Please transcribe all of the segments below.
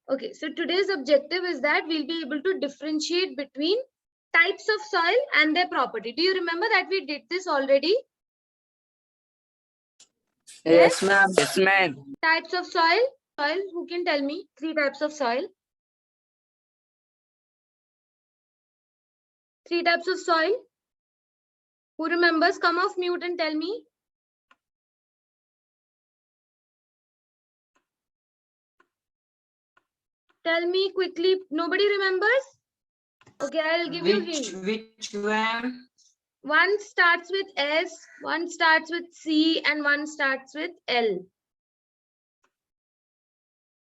Okay, so today's objective is that we'll be able to differentiate between types of soil and their property. Do you remember that we did this already? Yes, ma'am. Yes, ma'am. Types of soil. Soil, who can tell me 3 types of soil? 3 types of soil. Who remembers? Come off mute and tell me. Tell me quickly. Nobody remembers? Okay, I'll give you hint. Which one? One starts with S, one starts with C, and one starts with L.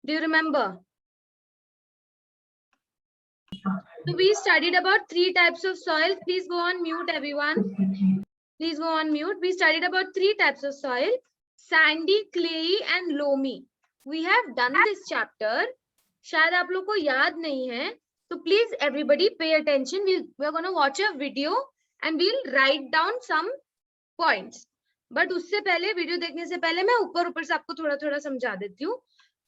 Do you remember? So we studied about 3 types of soil. Please go on mute, everyone. Please go on mute. We studied about 3 types of soil: sandy, clayey, and loamy. We have done this chapter. शायद आप लोग को याद नहीं है. So please everybody pay attention. We're going to watch a video and we'll write down some points. But उससे पहले, video देखने से पहले मैं ऊपर से आपको थोड़ा थोड़ा समझा देती हूँ.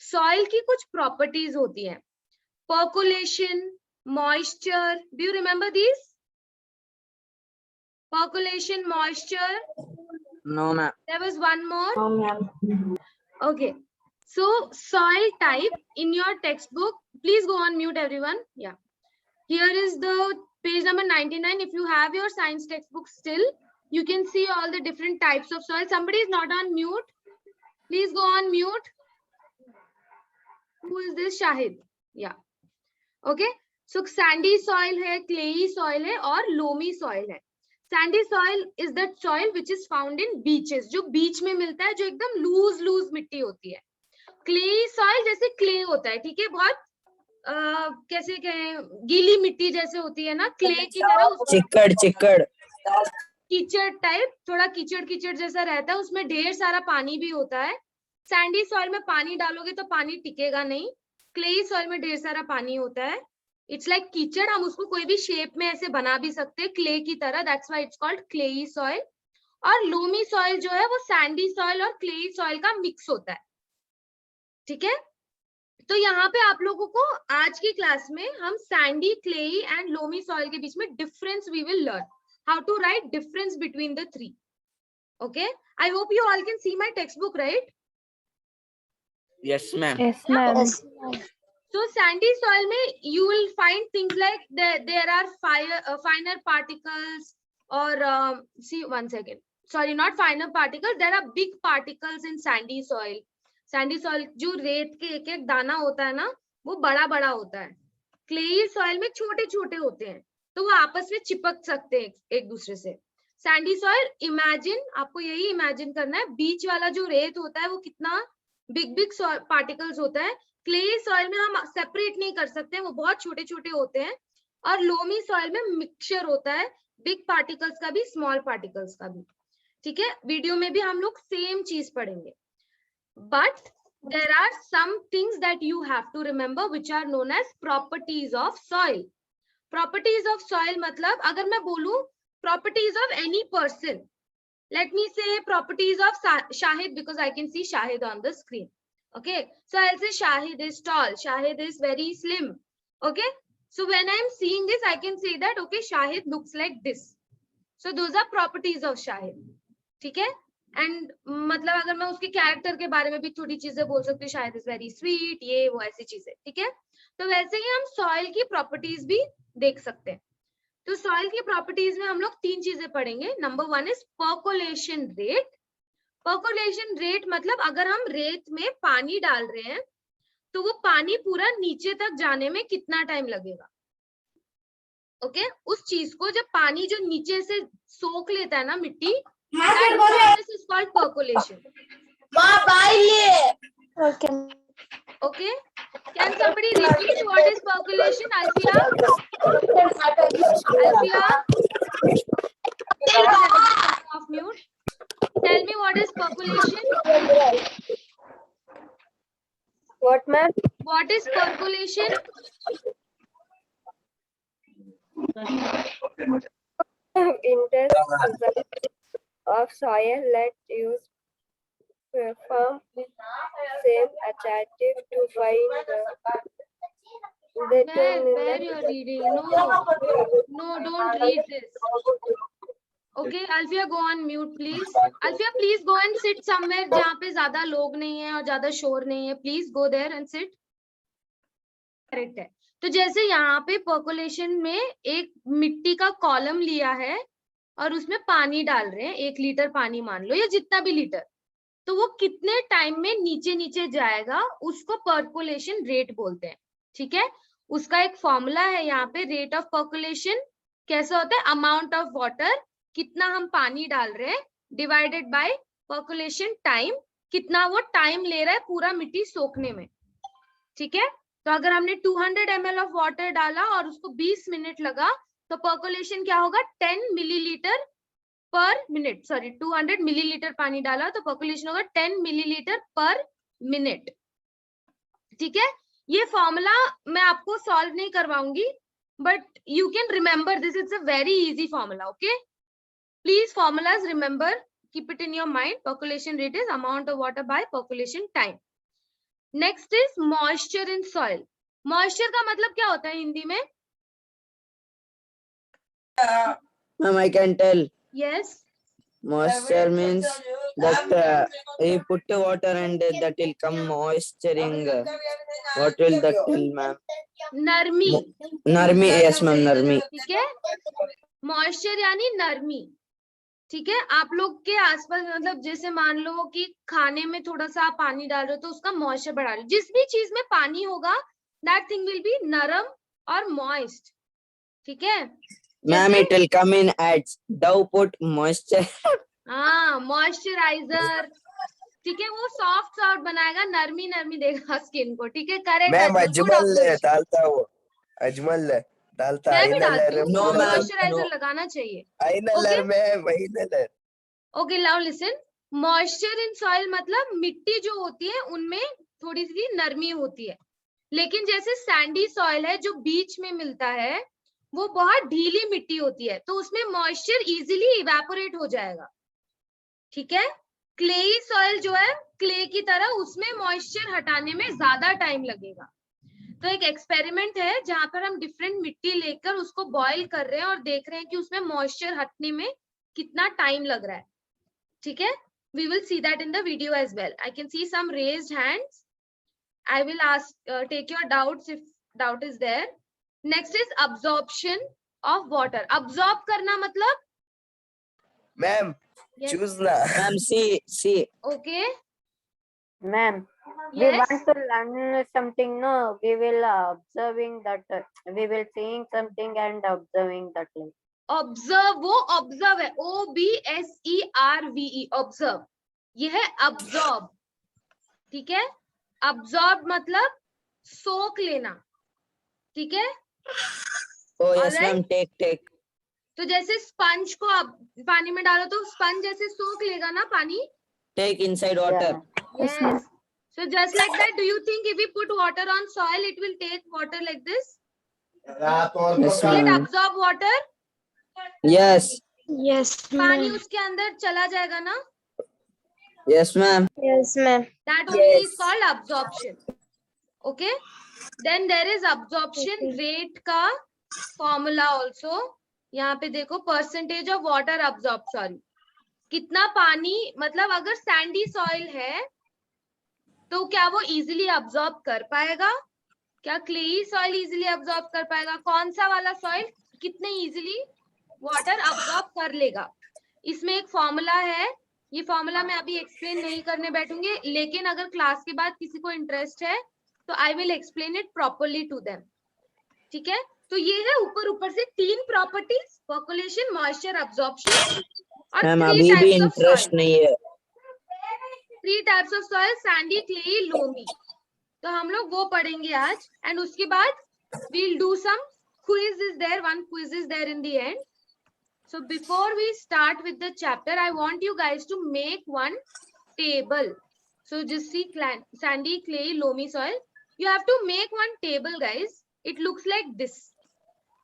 सॉइल की कुछ प्रॉपर्टीज होती हैं. Percolation, moisture. Do you remember these? Percolation, moisture. No, ma'am. There was one more. No, ma'am. Okay. So soil type in your textbook. Please go on mute, everyone. Yeah. Here is the page number 99. If you have your science textbook still, you can see all the different types of soil. Somebody is not on mute. Please go on mute. Who is this? Shahid. Yeah. Okay. So sandy soil है, clayey soil है और loamy soil है. Sandy soil is that soil which is found in beaches. जो बीच में मिलता है, जो एकदम लूज मिट्टी होती है. Clayey soil जैसे clay होता है, ठीक है, बहुत कैसे कहें, गीली मिट्टी जैसे होती है ना, क्ले की तरह. चिकड़ कीचड़ टाइप, थोड़ा कीचड़ जैसा रहता है, उसमें ढेर सारा पानी भी होता है. सैंडी सॉइल में पानी डालोगे तो पानी टिकेगा नहीं. क्लेई सॉइल में ढेर सारा पानी होता है. इट्स लाइक कीचड़. हम उसको कोई भी शेप में ऐसे बना भी सकते हैं क्ले की तरह. That's why it's called clayey soil. और लोमी सॉइल जो है वो सैंडी सॉइल और क्लेई सॉइल का मिक्स होता है. ठीक है. तो यहाँ पे आप लोगों को आज की क्लास में हम sandy, clayey and loamy soil के बीच में difference we will learn. How to write difference between the 3. Okay. I hope you all can see my textbook, right? Yes, ma'am. Yes, ma'am. So sandy soil में you will find things like there are finer particles or see one second. Sorry, not finer particles. There are big particles in sandy soil. Sandy soil जो रेत के एक एक दाना होता है ना, वो बड़ा बड़ा होता है. क्लेई सॉइल में छोटे छोटे होते हैं, तो वो आपस में चिपक सकते हैं एक दूसरे से. सैंडी सॉइल, इमेजिन, आपको यही इमेजिन करना है, बीच वाला जो रेत होता है वो कितना बिग पार्टिकल्स होता है. क्ले सॉइल में हम सेपरेट नहीं कर सकते, वो बहुत छोटे छोटे होते हैं. और लोमी सॉइल में मिक्सचर होता है, बिग पार्टिकल्स का भी, स्मॉल पार्टिकल्स का भी. ठीक है. वीडियो में भी हम लोग सेम चीज पढ़ेंगे. But there are some things that you have to remember which are known as properties of soil. Properties of soil मतलब अगर मैं बोलूं properties of any person, let me say properties of Shahid because I can see Shahid on the screen. Okay, so I'll say Shahid is tall, Shahid is very slim. Okay, so when I'm seeing this I can say that okay, Shahid looks like this. So those are properties of Shahid. ठीक है. And मतलब अगर मैं उसके character के बारे में भी थोड़ी चीजें बोल सकती हूँ, शायद इज वेरी स्वीट, ये वो ऐसी चीजें. ठीक है. तो वैसे ही हम सॉइल की प्रॉपर्टीज भी देख सकते हैं. तो सॉइल की प्रॉपर्टीज में हम लोग 3 चीजें पढ़ेंगे. Number 1 is percolation rate. Percolation rate मतलब अगर हम रेत में पानी डाल रहे हैं तो वो पानी पूरा नीचे तक जाने में कितना टाइम लगेगा. ओके. उस चीज को जब पानी जो नीचे से सोख लेता है ना मिट्टी, that process is called percolation. Okay. Okay. Can somebody repeat what is percolation? Alfia? Off mute. Tell me what is percolation? What, ma'am? What is percolation? Intense of soil. Let's use perform with same adjective to find the Where determinant. you're reading? No, don't read this. Okay, Alfia, go on mute, please. Alfia, please go and sit somewhere जहाँ पे ज़्यादा लोग नहीं है और ज़्यादा शोर नहीं है. Please go there and sit. Correct है. तो जैसे यहाँ पे पर्कोलेशन में एक मिट्टी का कॉलम लिया है और उसमें पानी डाल रहे हैं, 1 लीटर पानी मान लो या जितना भी लीटर, तो वो कितने टाइम में नीचे नीचे जाएगा उसको पर्कोलेशन रेट बोलते हैं. ठीक है, उसका एक फॉर्मूला है यहाँ पे. रेट ऑफ पर्कोलेशन कैसे होता है? अमाउंट ऑफ वाटर, कितना हम पानी डाल रहे हैं, डिवाइडेड बाय पर्कोलेशन टाइम, कितना वो टाइम ले रहा है पूरा मिट्टी सोखने में. ठीक है, तो अगर हमने 200 ml ऑफ वाटर डाला और उसको 20 मिनट लगा तो पर्कोलेशन क्या होगा? 10 मिलीलीटर पर मिनट. सॉरी, 200 मिलीलीटर पानी डाला तो पर्कोलेशन होगा 10 मिलीलीटर पर मिनट. ठीक है, ये फॉर्मूला मैं आपको सॉल्व नहीं करवाऊंगी, but you can remember this. It's a very easy formula. Okay, please formulas remember, keep it in your mind. Percolation rate is amount of water by percolation time. Next is moisture in soil. Moisture का मतलब क्या होता है हिंदी में? Ma'am, I can tell. Yes. Moisture means that you put the water and that will come moisturing. What will that tell, ma'am? नरमी. Narmi, yes, ma'am, narmi. ठीक है, moisture यानी नरमी. ठीक है, आप लोग के आसपास मतलब जैसे मान लो कि खाने में थोड़ा सा आप पानी डाल रहे हो तो उसका मॉइस्चर बढ़ा रहे हो. जिस भी चीज में पानी होगा दैट थिंग विल बी नरम और मॉइस्ट. ठीक है, Ma'am, it will come in ads. Dove put moisture. हाँ, मॉइस्चराइजर. ठीक है, वो सॉफ्ट सॉफ्ट बनाएगा, नरमी नरमी देगा स्किन को. ठीक है, करेक्ट. मैम अजमल डालता वो, अजमल डालता. मैं भी डालती हूँ. No, ma'am, moisturiser no. लगाना चाहिए. आई नलर में वही नलर. Okay, now listen. Moisture in soil मतलब मिट्टी जो होती है उनमें थोड़ी सी नरमी होती है. लेकिन जैसे सैंडी सॉइल है जो बीच में मिलता है वो बहुत ढीली मिट्टी होती है, तो उसमें मॉइस्चर इजीली इवेपोरेट हो जाएगा. ठीक है, क्लेई सॉइल जो है क्ले की तरह, उसमें मॉइस्चर हटाने में ज्यादा टाइम लगेगा. तो एक एक्सपेरिमेंट है जहां पर हम डिफरेंट मिट्टी लेकर उसको बॉईल कर रहे हैं और देख रहे हैं कि उसमें मॉइस्चर हटने में कितना टाइम लग रहा है. ठीक है, we will see that in the video as well. I can see some raised hands. I will ask, take your doubts if doubt is there. Next is absorption of water. Absorb करना मतलब? Ma'am Yes. Choose ना. Ma'am, see. Okay. Ma'am, we Yes. want to learn something. No, we will observing that. We will seeing something and observing that. Observe, वो observe है. OBSERVE. Observe. ये है absorb. ठीक है, absorb मतलब सोख लेना. ठीक है. Oh, yes, Alright. ma'am, take. तो जैसे स्पंज को आप पानी में डालो तो स्पंज जैसे सोख लेगा ना पानी. Take inside water. Yes. So just like that, do you think if we put water on soil, it will take water like this? Yes, Will it ma'am. absorb water? Yes. Yes, पानी उसके अंदर चला जाएगा ना? Yes, ma'am. Yes, ma'am. That only is called absorption. Okay. Then there is absorption rate का formula also. यहाँ पे देखो, percentage of water absorb. Sorry, कितना पानी, मतलब अगर सैंडी सॉइल है तो क्या वो इजीली अब्सॉर्ब कर पाएगा? क्या क्लेई सॉइल इजीली अब्सॉर्ब कर पाएगा? कौन सा वाला सॉइल कितने इजीली वाटर अब्सॉर्ब कर लेगा? इसमें एक फॉर्मूला है. ये फॉर्मूला मैं अभी एक्सप्लेन नहीं करने बैठूंगी, लेकिन अगर क्लास के बाद किसी को इंटरेस्ट है तो I will explain it properly to them. ठीक है, तो ये है ऊपर से 3 प्रॉपर्टीज: पर्कोलेशन, मॉइस्चर, अब्सॉर्प्शन. और मैम 3 अभी भी टाइप्स ऑफ इंटरेस्ट सॉइल. नहीं है. 3 types of soil: sandy, clayey, loamy. तो हम लोग वो पढ़ेंगे आज, एंड उसके बाद we'll do some quiz is there. One quiz is there in the end. So before we start with the chapter, I want you guys to make one table. So just see sandy, clay, loamy soil. You have to make one table, guys. It looks like this.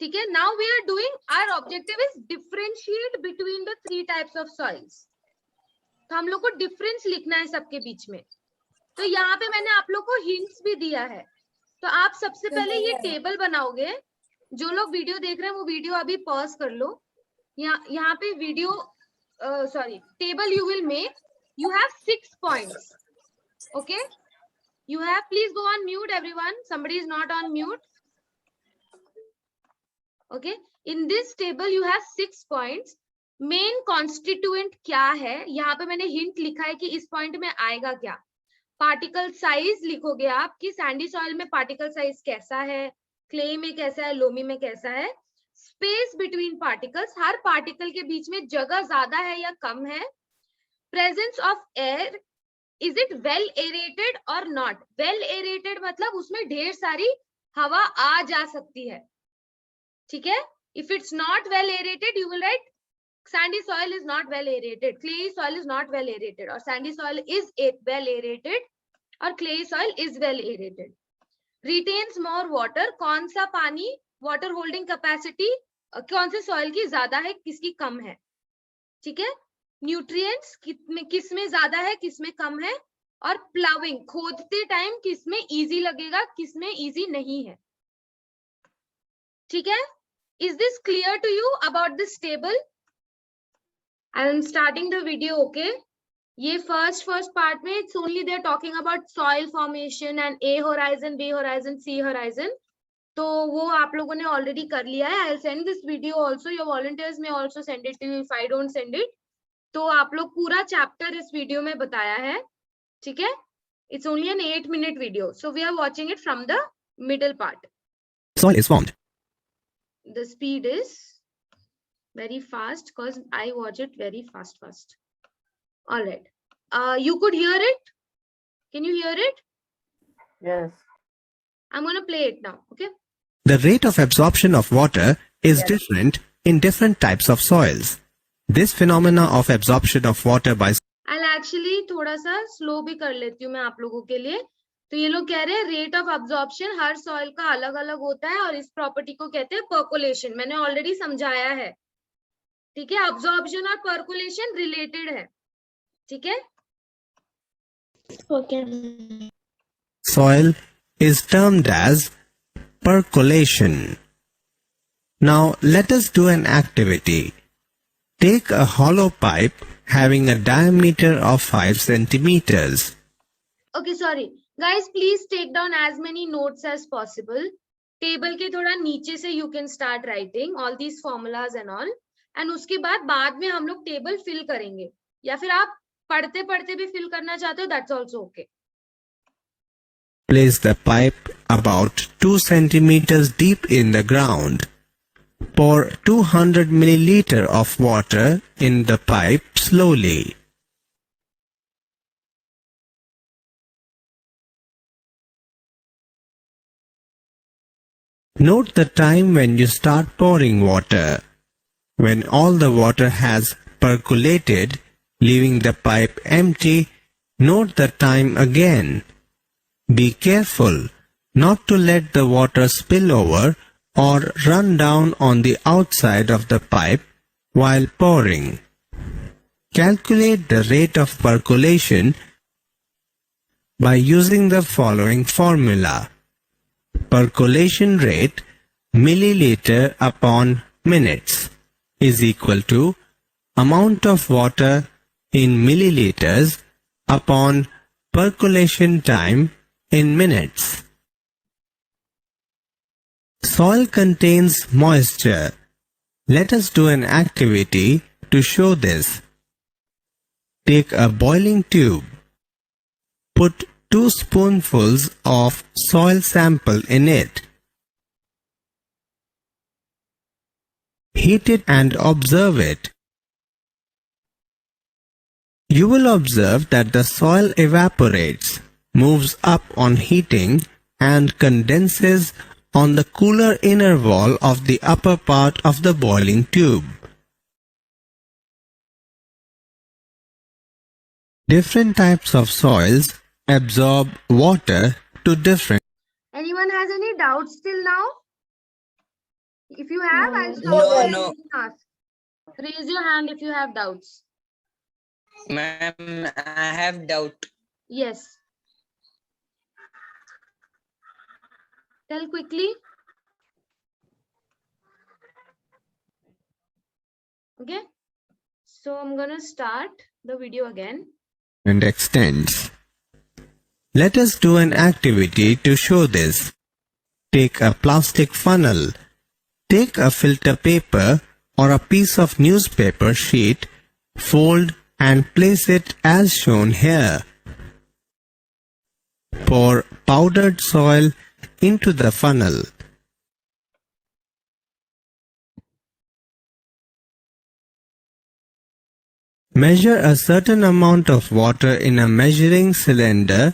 Okay, now we are doing, our objective is differentiate between the 3 types of soils. तो हम लोग को difference लिखना है सबके बीच में। तो यहाँ पे मैंने आप लोग को हिंट्स भी दिया है। तो आप सबसे पहले ये टेबल बनाओगे। जो लोग वीडियो देख रहे हैं वो वीडियो अभी पॉज कर लो। यहाँ पे video sorry table you will make. You have 6 points. Okay, you have, please go on mute everyone, somebody is not on mute. Okay, in this table you have 6 points. Main constituent क्या है, यहाँ पे मैंने hint लिखा है कि इस point में आएगा क्या। पार्टिकल साइज लिखोगे आप कि सैंडी सॉइल में पार्टिकल साइज कैसा है, क्ले में कैसा है, लोमी में कैसा है। स्पेस बिटवीन पार्टिकल्स, हर पार्टिकल के बीच में जगह ज्यादा है या कम है। Presence of air, is it well aerated और नॉट। वेल एरेटेड मतलब उसमें ढेर सारी हवा आ जा सकती है, ठीक है। If it's not well aerated you will write sandy soil is not well aerated, clayey soil is not well aerated, or sandy soil is well aerated और clayey soil is well aerated. retains more water, कौन सा पानी, water holding capacity कौन से soil की ज्यादा है किसकी कम है, ठीक है। न्यूट्रिएंट्स किस में ज्यादा है किस में कम है, और प्लाविंग खोदते टाइम किस में इजी लगेगा किस में इजी नहीं है, ठीक है। Is this clear to you about this table? I am starting the video, okay. ये फर्स्ट पार्ट में it's only they are talking about soil formation and A horizon, B horizon, C horizon. तो वो आप लोगों ने already कर लिया है। I will send this video also, your volunteers में also send it to you if I don't send it. तो आप लोग पूरा चैप्टर इस वीडियो में बताया है, ठीक है। It's only an 8-minute video, so we are watching it from the middle part. Soil is formed. The speed is very fast because I watch it very fast. All right. You could hear it? Can you hear it? Yes. I'm going to play it now, okay? The rate of absorption of water is different in different types of soils. This phenomena of absorption of water by I'll actually थोड़ा सा slow भी कर लेती हूँ मैं आप लोगों के लिए। तो ये लोग कह रहे हैं rate of absorption her soil का अलग अलग होता है और इस प्रॉपर्टी को कहते हैं पर्कोलेशन। मैंने ऑलरेडी समझाया है, ठीक है। अब्जॉर्प्शन और पर्कोलेशन रिलेटेड है, ठीक है। Okay. soil is termed as percolation. Now let us do an activity. Take a hollow pipe having a diameter of 5 centimeters. Okay, sorry guys, please take down as many notes as possible. Table के थोड़ा नीचे से you can start writing all these formulas and all, and उसके बाद में हम लोग table fill करेंगे, या फिर आप पढ़ते पढ़ते भी फिल करना चाहते हो, that's also okay. Place the pipe about 2 centimeters deep in the ground. Pour 200 milliliter of water in the pipe slowly. Note the time when you start pouring water. When all the water has percolated, leaving the pipe empty, note the time again. Be careful not to let the water spill over or run down on the outside of the pipe while pouring. Calculate the rate of percolation by using the following formula. Percolation rate milliliter upon minutes is equal to amount of water in milliliters upon percolation time in minutes. Soil contains moisture. Let us do an activity to show this. Take a boiling tube. Put 2 spoonfuls of soil sample in it. Heat it and observe it. You will observe that the soil evaporates, moves up on heating, and condenses on the cooler inner wall of the upper part of the boiling tube. Different types of soils absorb water to different. Anyone has any doubts till now? If you have, I'll No, stop. no. Ask. Raise your hand if you have doubts. Ma'am, I have doubt. Yes. Tell quickly. Okay. So I'm gonna start the video again. And extends. Let us do an activity to show this. Take a plastic funnel. Take a filter paper or a piece of newspaper sheet, fold and place it as shown here. Pour powdered soil into the funnel. Measure a certain amount of water in a measuring cylinder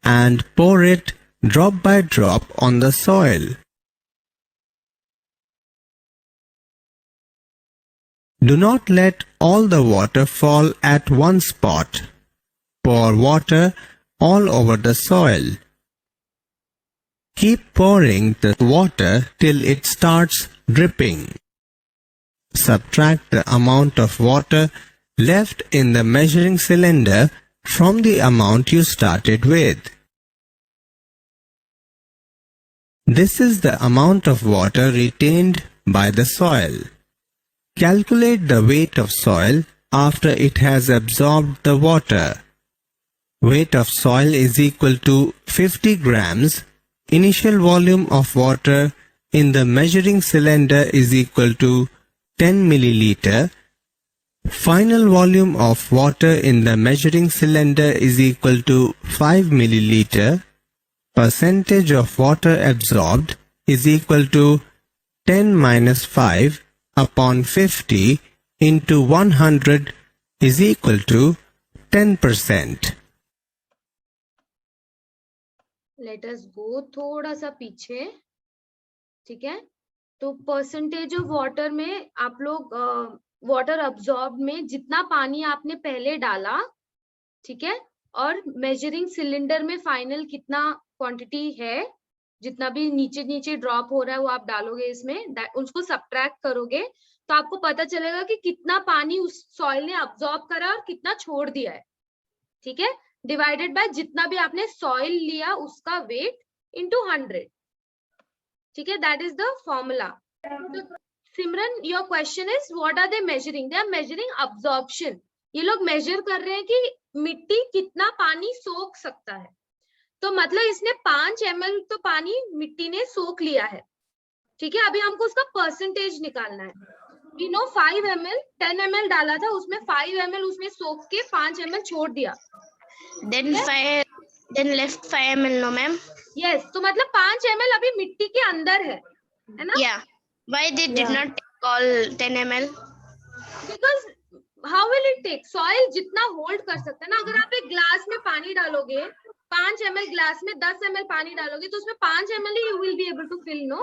and pour it drop by drop on the soil. Do not let all the water fall at one spot. Pour water all over the soil. Keep pouring the water till it starts dripping. Subtract the amount of water left in the measuring cylinder from the amount you started with. This is the amount of water retained by the soil. Calculate the weight of soil after it has absorbed the water. Weight of soil is equal to 50 grams. Initial volume of water in the measuring cylinder is equal to 10 milliliter. Final volume of water in the measuring cylinder is equal to 5 milliliter. Percentage of water absorbed is equal to 10 minus 5 upon 50 into 100 is equal to 10%. Let us go थोड़ा सा पीछे. ठीक है. तो percentage of water में आप लोग water absorb में जितना पानी आपने पहले डाला, ठीक है, और मेजरिंग सिलेंडर में फाइनल कितना क्वांटिटी है, जितना भी नीचे नीचे ड्रॉप हो रहा है वो आप डालोगे इसमें, उसको सब्ट्रैक्ट करोगे तो आपको पता चलेगा कि कितना पानी उस सॉइल ने अब्सॉर्ब करा और कितना छोड़ दिया है. ठीक है, डिवाइडेड बाय जितना भी आपने सॉइल लिया उसका वेट इनटू 100. ठीक है, that is the formula. Simran, your question is what are they measuring? They are measuring absorption. ये लोग मेजर कर रहे हैं कि मिट्टी कितना पानी सोख सकता है. तो मतलब इसने 5 ml तो पानी मिट्टी ने सोख लिया है. ठीक है, अभी हमको उसका परसेंटेज निकालना है. वी नो 5 ml 10 ml डाला था, उसमें 5 ml उसमें सोख के 5 ml छोड़ दिया. then left 5 ml, no ma'am? Yes, तो मतलब 5 ml अभी मिट्टी के अंदर है ना? Yeah. Why they did not take all 10 ml? Because how will it take? Soil जितना होल्ड कर सकता है ना. अगर आप एक ग्लास में पानी डालोगे, 5 ml ग्लास में 10 ml पानी डालोगे तो उसमें 5 ml he you will be able to fill, no?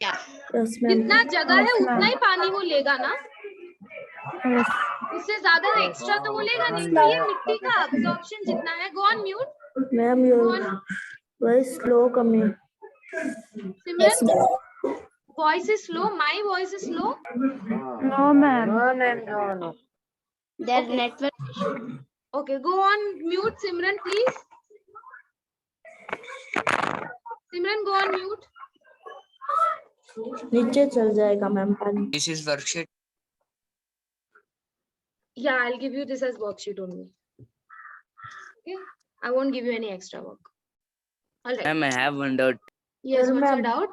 Yeah. जितना जगह है उतना ही पानी वो लेगा ना. उससे ज्यादा एक्स्ट्रा तो वो लेगा नहीं. तो ये मिट्टी का अब्सॉर्प्शन जितना है. Go on mute. Ma'am, your voice slow coming. Simran, voice is slow. My voice is slow. No, ma'am. No, ma'am, no. Their network issue. Okay, go on mute, Simran, please. Simran, go on mute. नीचे चल जाएगा ma'am पानी. This is worksheet. Yeah, I'll give you this as worksheet only. Okay, I won't give you any extra work. All right. Ma'am, I have one doubt. Yes, Yes, what's your ma'am. doubt?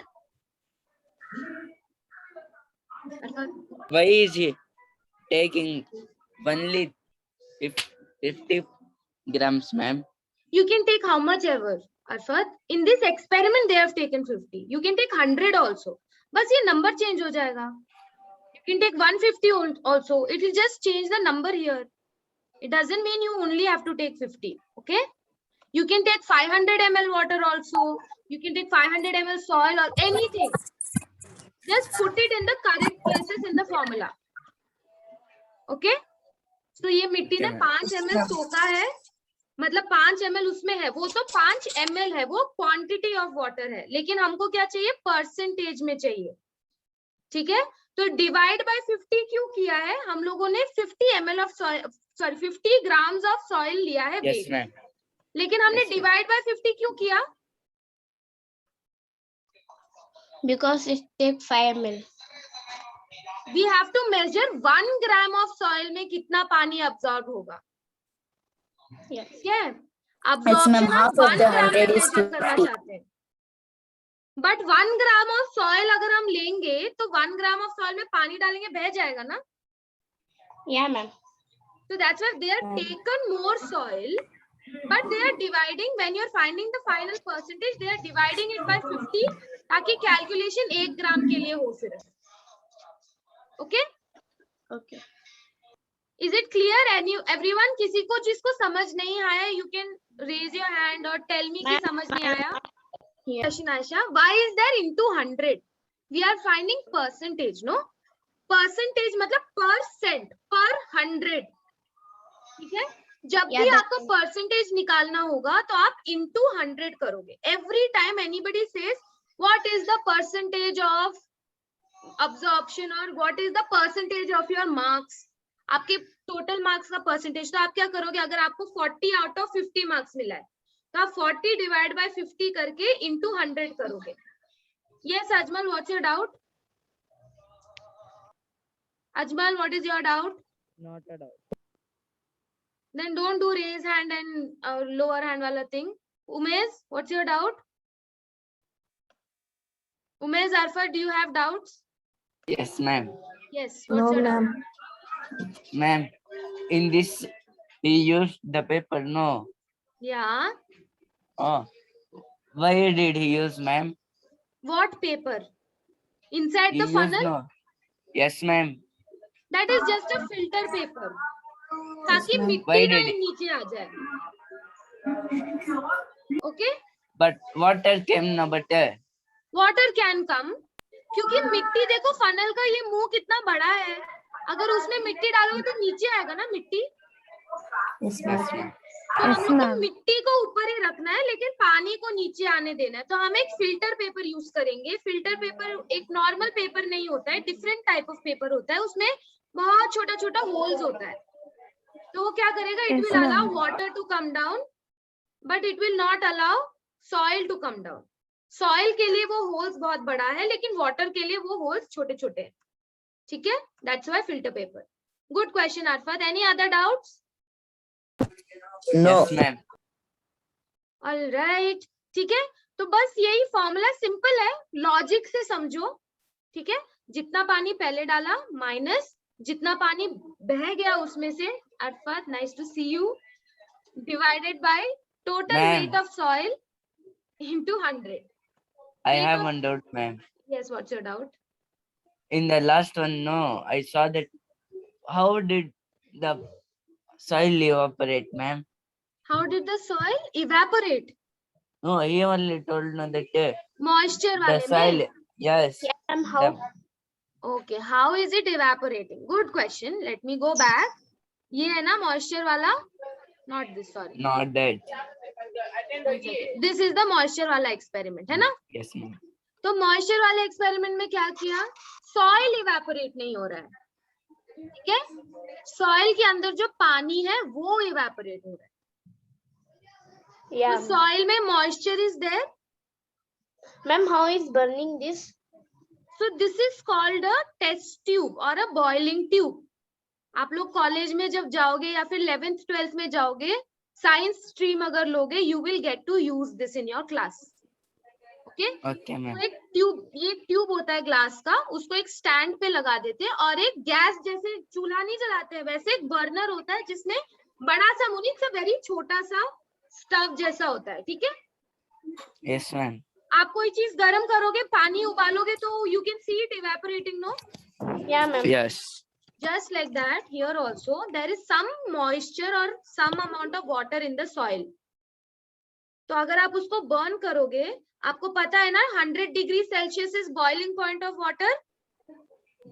Why is he taking only 50 grams, ma'am? You can take how much ever, Arfat. In this experiment, they have taken 50. You can take 100 also. बस ये number change हो जाएगा. You can take 150 also. It will just change the number here. It doesn't mean you only have to take 50. Okay? You can take 500 ml water also. You can take 500 ml soil or anything. Just put it in the correct places in the formula. Okay? So ये मिट्टी ने 5 ml सोखा है, मतलब 5 ml उसमें है. वो तो 5 ml है, वो क्वांटिटी ऑफ वाटर है, लेकिन हमको क्या चाहिए? परसेंटेज में चाहिए. ठीक है, तो डिवाइड बाय 50 क्यों किया है? हम लोगों ने 50 ml of sorry 50 grams of soil लिया है Yes, weight, ma'am. लेकिन हमने Yes, ma'am. डिवाइड बाय 50 क्यों किया? Because it take 5 ml. We have to measure 1 gram of soil में कितना पानी अब्सॉर्ब होगा. Yes. ठीक है, Yes, अब्सॉर्प्शन ma'am. हम Half of 1 the ग्राम में 100 is मेजर करना 50. चाहते हैं. बट 1 ग्राम ऑफ सॉइल अगर हम लेंगे तो 1 ग्राम ऑफ सॉइल में पानी डालेंगे बह जाएगा ना. Yeah, ma'am. So that's why they are taken more soil, but they are dividing. When you're finding the final percentage, they are dividing it by 50 ताकि कैलकुलेशन 1 ग्राम के लिए हो सिर्फ. Okay? Okay. Is it clear? Everyone, किसी को जिसको समझ नहीं आया, you can raise your hand or tell me कि समझ नहीं आया. Yes. Question Aisha, why is there into 100? We are finding percentage, no? Percentage मतलब percent per 100. ठीक है, जब Yeah, भी that's आपको परसेंटेज निकालना होगा तो आप into 100 करोगे. Every time anybody says what is the percentage of absorption or what is the percentage of your marks, आपके टोटल मार्क्स का परसेंटेज, तो आप क्या करोगे? अगर आपको 40 आउट ऑफ 50 मार्क्स मिला है तो आप 40 डिवाइड बाय 50 करके into 100 करोगे. Yes, Ajmal, what's your doubt? Ajmal, what is your doubt? Not at all. Then don't do raise hand and lower hand wala thing. Umesh, what's your doubt? Umesh, Arfa, do you have doubts? Yes, ma'am. Yes, what's No, your doubt? ma'am. Ma'am, in this he used the paper, no? Yeah. Oh, why did he use, ma'am? What paper? Inside He the used funnel? no. Yes, ma'am. That is just a filter paper. ताकि ma'am. मिट्टी Why ना did it? नीचे आ जाए. Okay? But water came no butter. Water can come. क्योंकि मिट्टी देखो, funnel का ये मुंह कितना बड़ा है, अगर उसमें मिट्टी डालोगे तो नीचे आएगा ना मिट्टी. Yes, Yes, ma'am. ma'am. तो हम लोग को मिट्टी को ऊपर ही रखना है लेकिन पानी को नीचे आने देना है. तो हम एक फिल्टर पेपर यूज करेंगे. फिल्टर पेपर एक नॉर्मल पेपर नहीं होता है, डिफरेंट टाइप ऑफ पेपर होता है. उसमें बहुत छोटा छोटा होल्स होता है. तो वो क्या करेगा? It will allow water to come down but it will not allow soil to come down. Soil के लिए वो होल्स बहुत बड़ा है लेकिन वाटर के लिए वो होल्स छोटे छोटे हैं. ठीक है, that's why filter paper. Good question Arafat. Any other doubts? No. Yes, ma'am. Alright, ठीक है. तो बस यही फॉर्मूला सिंपल है, लॉजिक से समझो. ठीक है, जितना पानी पहले डाला माइनस जितना पानी बह गया उसमें से, Arafat nice to see you, divided by total Ma'am. Weight of soil into 100. I Weight have of- one doubt, ma'am. Yes, what's your doubt? In the last one, no, I saw that. How did the soil evaporate, ma'am? How did the soil evaporate? No, he only told no that Moisture the वाले soil. में. Yes. Yeah, ma'am. How? the- Okay, how is it evaporating? Good question. Let me go back. ये है ना moisture वाला? Not this, sorry. Not that. This is the moisture वाला experiment, है ना? Yes, ma'am. तो moisture वाले experiment में क्या किया? Soil evaporate नहीं हो रहा है. ठीक है? Soil के अंदर जो पानी है वो evaporate हो रहा है. Yeah. तो soil में moisture is there. Ma'am, how is burning this? So this is called a test tube or a boiling tube. आप लोग कॉलेज में जब जाओगे या फिर 11th 12th में जाओगे, साइंस स्ट्रीम अगर लोगे, you will get to use this in your class. Okay? Okay, ma'am. तो एक ट्यूब, ये ट्यूब होता है ग्लास का, उसको एक स्टैंड पे लगा देते हैं और एक गैस जैसे चूल्हा नहीं जलाते हैं वैसे एक बर्नर होता है जिसमें बड़ा सा मुनीत सा वेरी छोटा सा स्टव जैसा होता है. ठीक है, Yes, ma'am. आप कोई चीज गर्म करोगे, पानी उबालोगे तो you can see it evaporating, no? Yeah, ma'am. Yes. Just like that, here also there is some moisture or some amount of water in the soil. तो अगर आप उसको burn करोगे, आपको पता है ना 100 degree Celsius is boiling point of water.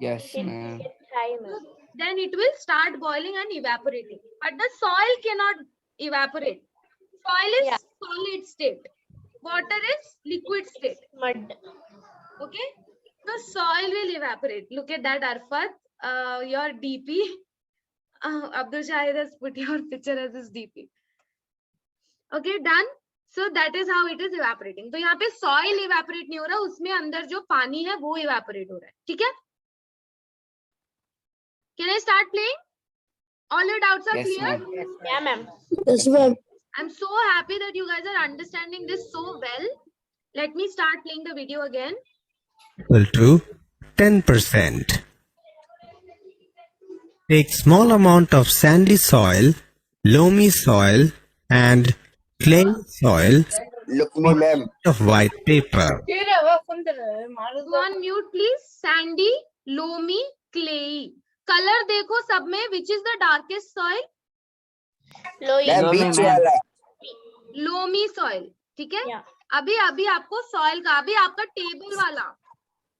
Yes, ma'am. Hi, ma'am. Then it will start boiling and evaporating. But the soil cannot evaporate. Soil is Yeah. solid state. Water is liquid state. Mud. Okay. The soil will evaporate. Look at that, Arfat. Your DP. Abdul Shahid has put your picture as his DP. Okay, done. So that is how it is evaporating. तो यहाँ पे soil evaporate नहीं हो रहा, उसमें अंदर जो पानी है वो evaporate हो रहा है. ठीक है? Can I start playing? All your doubts are Yes, clear? ma'am. Yeah, ma'am. Yes, ma'am. I'm so happy that you guys are understanding this so well. Let me start playing the video again. Equal to 10%. Take small amount of sandy soil, loamy soil and clay soil Look me, ma'am. of white paper. Go on mute, please. Sandy, loamy, clayey. Color देखो सब में. Which is the darkest soil? Low Ma'am, Loamy, beach ma'am. wala. Loamy soil. ठीक है? Yeah. अभी आपको soil का, अभी आपका टेबल वाला.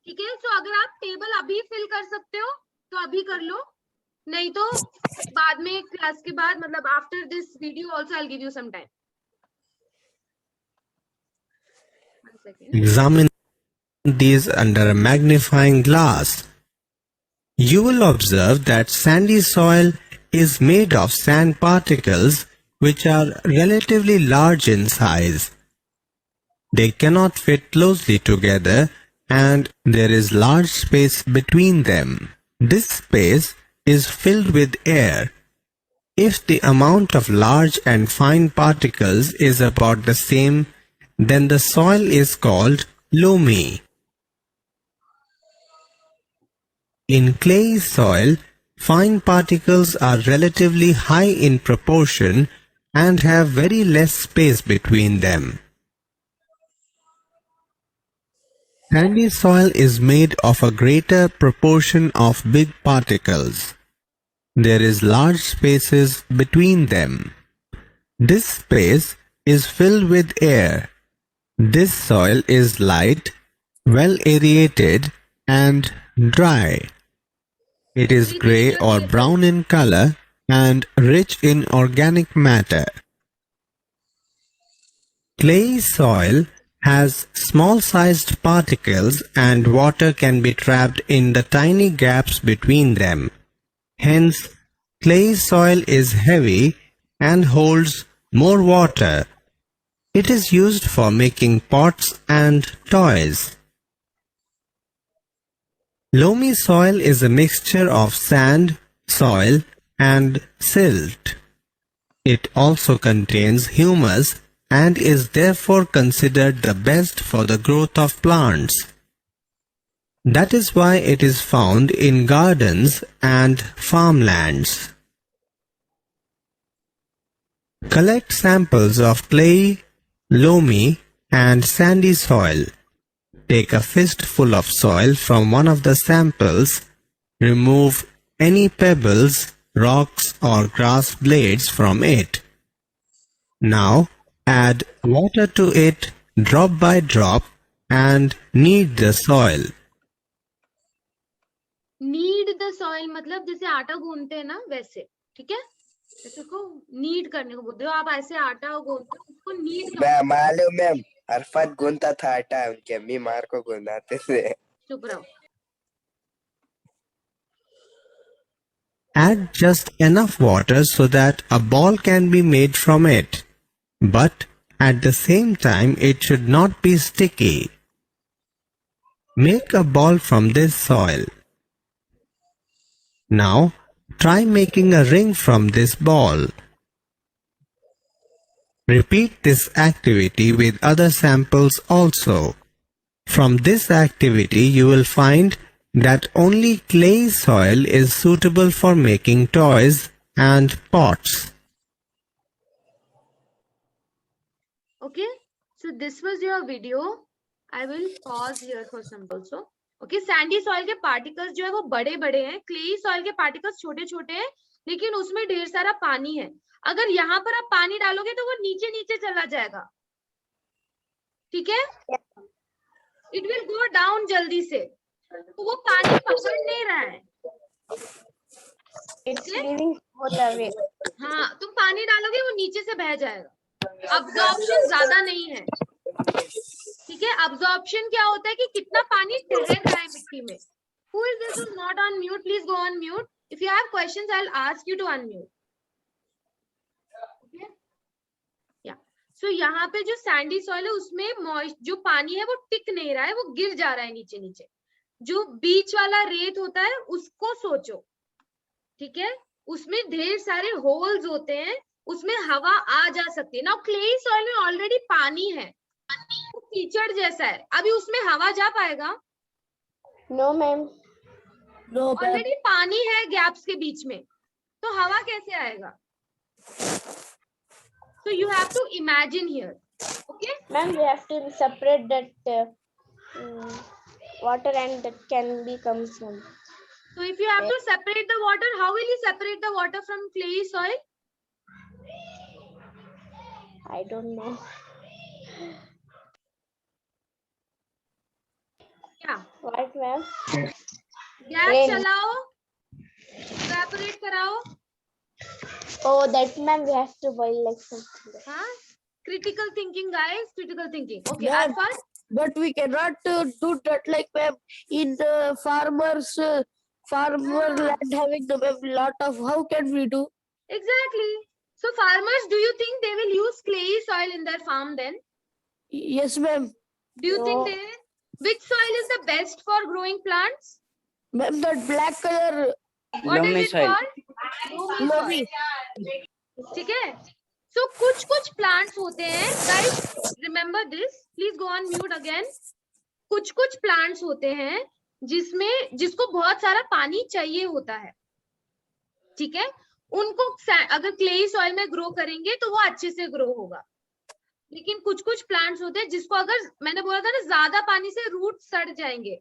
ठीक है? So अगर आप टेबल अभी fill कर सकते हो तो अभी कर लो. नहीं तो बाद में क्लास के बाद, मतलब after this video also I'll give you some time. One second. Examine these under a magnifying glass. You will observe that sandy soil is made of sand particles which are relatively large in size. They cannot fit closely together and there is large space between them. This space is filled with air. If the amount of large and fine particles is about the same, then the soil is called loamy. In clayey soil, fine particles are relatively high in proportion and have very less space between them. Sandy soil is made of a greater proportion of big particles. There is large spaces between them. This space is filled with air. This soil is light, well aerated and dry. It is gray or brown in color and rich in organic matter. Clayey soil has small-sized particles and water can be trapped in the tiny gaps between them. Hence, clayey soil is heavy and holds more water. It is used for making pots and toys. Loamy soil is a mixture of sand, soil, and silt. It also contains humus and is therefore considered the best for the growth of plants. That is why it is found in gardens and farmlands. Collect samples of clay, loamy, and sandy soil. Take a fistful of soil from one of the samples. Remove any pebbles, rocks, or grass blades from it. Now, add water to it drop by drop and knead the soil. Need the soil मतलब जैसे आटा गूंथते हैं ना वैसे. ठीक है? जैसे को नीड करने को बोलते हो आप. ऐसे आटा गूंथते हो उसको नीड. मैं मालूम मैम. अरफत गुनता था आटा, उनके अम्मी मार को गुनाते थे. चुप रहो. Add just enough water so that a ball can be made from it. But at the same time it should not be sticky. Make a ball from this soil. Now try making a ring from this ball. Repeat this activity with other samples also. From this activity you will find that only clay soil is suitable for making toys and pots. Okay, so this was your video. I will pause here for some also. Okay, sandy soil के particles जो है वो बड़े बड़े हैं. Clay soil के particles छोटे छोटे हैं, लेकिन उसमें ढेर सारा पानी है. अगर यहाँ पर आप पानी डालोगे तो वो नीचे नीचे चला जाएगा. ठीक है? It will go down जल्दी से. तो वो पानी पकड़ नहीं रहा है. It's leaving both away. हाँ, तुम पानी डालोगे वो नीचे से बह जाएगा. Absorption ज्यादा नहीं है. ठीक है? Absorption क्या होता है कि कितना पानी ठहर रहा है मिट्टी में. Who is this is not on mute? Please go on mute. If you have questions, I'll ask you to unmute. Okay? Yeah. So यहाँ पे जो सैंडी सॉइल है उसमें जो पानी है वो टिक नहीं रहा है, वो गिर जा रहा है नीचे नीचे. जो बीच वाला रेत होता है उसको सोचो, ठीक है, उसमें ढेर सारे होल्स होते हैं, उसमें हवा आ जा सकती है. नाउ क्ले सॉइल में ऑलरेडी पानी है, वो कीचड़ जैसा है, अभी उसमें हवा जा पाएगा? No, ma'am. No, ma'am. Already पानी है गैप्स के बीच में, तो हवा कैसे आएगा? So you have to imagine here. Okay? Ma'am, we have to separate that water and that can become some. So if you have to separate the water, how will you separate the water from clayey soil? I don't know. Yeah. What, ma'am? Gas Rain. चलाओ, evaporate कराओ. Oh, that, ma'am, we have to boil like something. हाँ? Critical thinking, guys. Critical thinking. Okay, Ma'am. Arfan. But we cannot do that like ma'am in the farmer land having the ma'am lot of. How can we do? Exactly. So farmers, do you think they will use clayey soil in their farm then? Yes, ma'am. Do you think No. they? Which soil is the best for growing plants? Ma'am, that black color. What Loamy is it soil. called? Loamy. ठीक है. So कुछ plants होते हैं, guys. Remember this. Please go on mute again. कुछ plants होते हैं जिसको बहुत सारा पानी चाहिए होता है, ठीक है. उनको अगर क्लेई सॉइल में ग्रो करेंगे तो वो अच्छे से ग्रो होगा. लेकिन कुछ प्लांट्स होते हैं जिसको, अगर मैंने बोला था ना, ज्यादा पानी से रूट सड़ जाएंगे.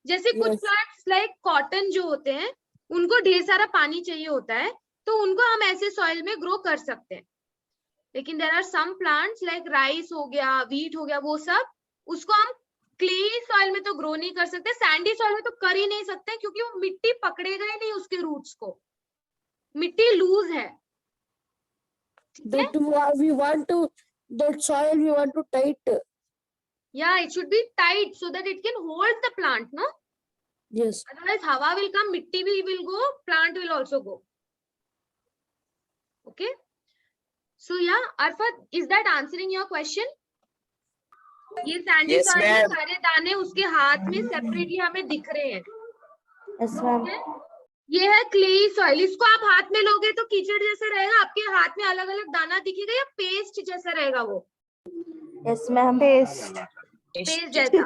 जैसे कुछ Yes. प्लांट्स लाइक कॉटन जो होते हैं, उनको ढेर सारा पानी चाहिए होता है, तो उनको हम ऐसे सॉइल में ग्रो कर सकते हैं. लेकिन there are some plants like rice हो गया, व्हीट हो गया, वो सब उसको हम क्ले सॉइल में तो ग्रो नहीं कर सकते, सैंडी सॉइल में तो कर ही नहीं सकते, क्योंकि वो मिट्टी पकड़ेगा ही नहीं उसके रूट्स को. मिट्टी लूज है. That we want to, that soil we want to tight. Yeah, it should be tight so that it can hold the plant, no? Yes. Otherwise, hawa will come, mitti will go, plant will also go. Okay. So yeah, Arfat, is that answering your question? ये Sandy Yes, soil में ma'am. सारे दाने उसके हाथ में separately हमें दिख रहे हैं. Yes, ma'am. ये है क्लेई सॉइल. इसको आप हाथ में लोगे तो कीचड़ जैसा रहेगा, आपके हाथ में अलग अलग दाना दिखेगा, या पेस्ट जैसा रहेगा वो? Yes, ma'am. पेस्ट जैसा.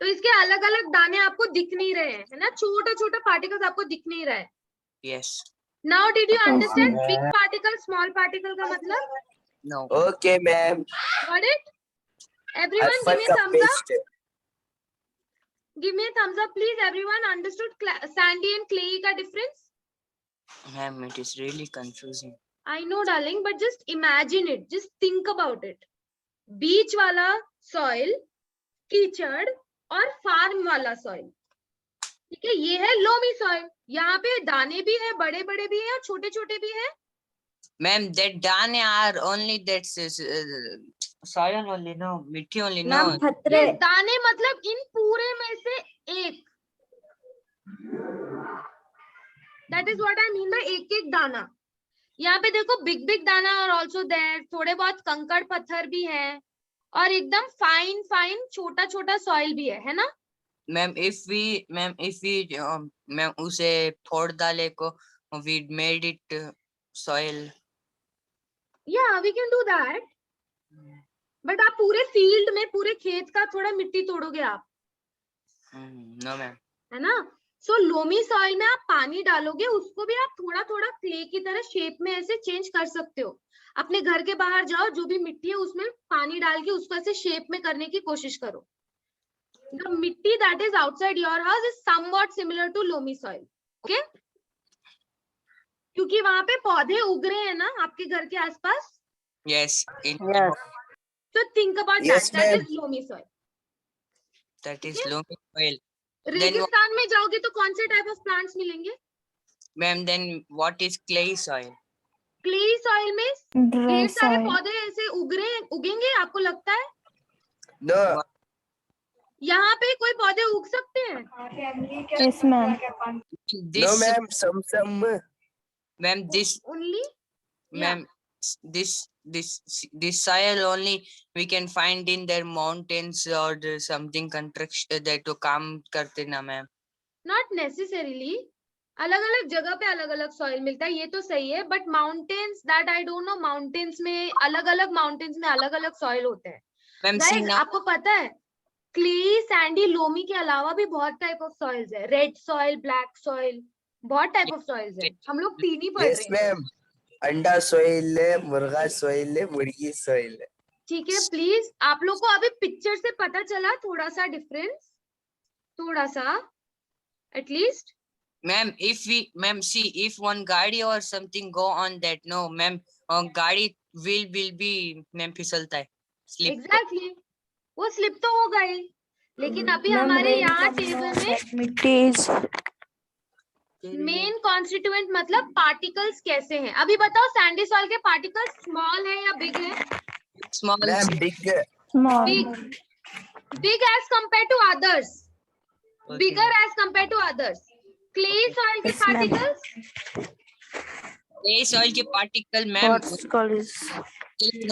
तो इसके अलग अलग दाने आपको दिख नहीं रहे हैं, है ना, छोटा पार्टिकल्स आपको दिख नहीं रहा है. Yes. Now did you understand big particle small particle का मतलब? No. Okay, ma'am. Got it? Everyone give Arfat me ka thumbs up. paste. Give me a thumbs up, please. Everyone understood sandy and clayey का difference? Ma'am, it is really confusing. I know, darling, but just imagine it. Just think about it. बीच वाला soil, कीचड़, और farm वाला soil. ठीक है, ये है loamy soil. यहाँ पे दाने भी है, बड़े बड़े भी है और छोटे छोटे भी है. Ma'am, that dane are only that soil only, no, mitti only, no. Ma'am, phatre. Yes, दाने मतलब इन पूरे में से एक. That is what I mean by एक एक दाना. यहाँ पे देखो बिग बिग दाना और ऑल्सो देयर, थोड़े बहुत कंकड़ पत्थर भी है, और एकदम फाइन छोटा छोटा सॉइल भी है ना? Ma'am, if we ma'am उसे फोड़ डाले को, we made it soil. Yeah, we can do that. But आप पूरे फील्ड में, पूरे खेत का थोड़ा मिट्टी तोड़ोगे आप, No, ma'am. है ना? सो लोमी सॉइल में आप पानी डालोगे, उसको भी आप थोड़ा थोड़ा क्ले की तरह शेप में ऐसे चेंज कर सकते हो. अपने घर के बाहर जाओ, जो भी मिट्टी है उसमें पानी डाल के उसको ऐसे शेप में करने की कोशिश करो. The मिट्टी that is outside your house is somewhat similar to loamy soil. Okay? क्योंकि वहां पे पौधे उग रहे हैं ना आपके घर के आसपास. Yes. Yes. So think about Yes, that. That ma'am. is loamy soil. That is loamy soil. रेगिस्तान में जाओगे तो कौन से टाइप ऑफ प्लांट्स मिलेंगे? Ma'am, then what is clay soil? Clay soil में ढेर सारे पौधे ऐसे उगेंगे, आपको लगता है? No. यहाँ पे कोई पौधे उग सकते हैं? है? Yes, ma'am. No, This, ma'am. Some. ma'am, this, Only? Yeah. ma'am, this soil only we can find in their mountains or something construction that to काम करते ना मैम. Not necessarily. अलग अलग जगह पे अलग अलग सॉइल मिलता है, ये तो सही है, but mountains that I don't know, mountains में अलग अलग सॉइल होते हैं. मैम see गाइस now, आपको पता है क्ले, सैंडी, लोमी के अलावा भी बहुत टाइप ऑफ सॉइल्स है. रेड सॉइल, ब्लैक सॉइल, बहुत टाइप ऑफ सॉइल्स है. हम लोग तीन ही पढ़ Yes, रहे हैं. ma'am. अंडा सोइल है, मुर्गा सोइल है, मुर्गी सोइल है. ठीक है, प्लीज आप लोग को अभी पिक्चर से पता चला थोड़ा सा डिफरेंस, थोड़ा सा at least. ma'am, ma'am, see, if one गाड़ी or something go on that, no, ma'am, गाड़ी will be, ma'am, फिसलता है, slip. एग्जैक्टली, वो स्लिप तो होगा ही, लेकिन अभी Ma'am, हमारे rain यहाँ come टेबल on में that mitti is main constituent मतलब पार्टिकल्स कैसे हैं. अभी बताओ सैंडी सॉइल के पार्टिकल्स स्मॉल है या बिग है? Small, Ma'am, big. small. Big as compared to others, bigger as compared to others. Clay soil के Yes, ma'am. particles, clay soil के particle, ma'am, What's called is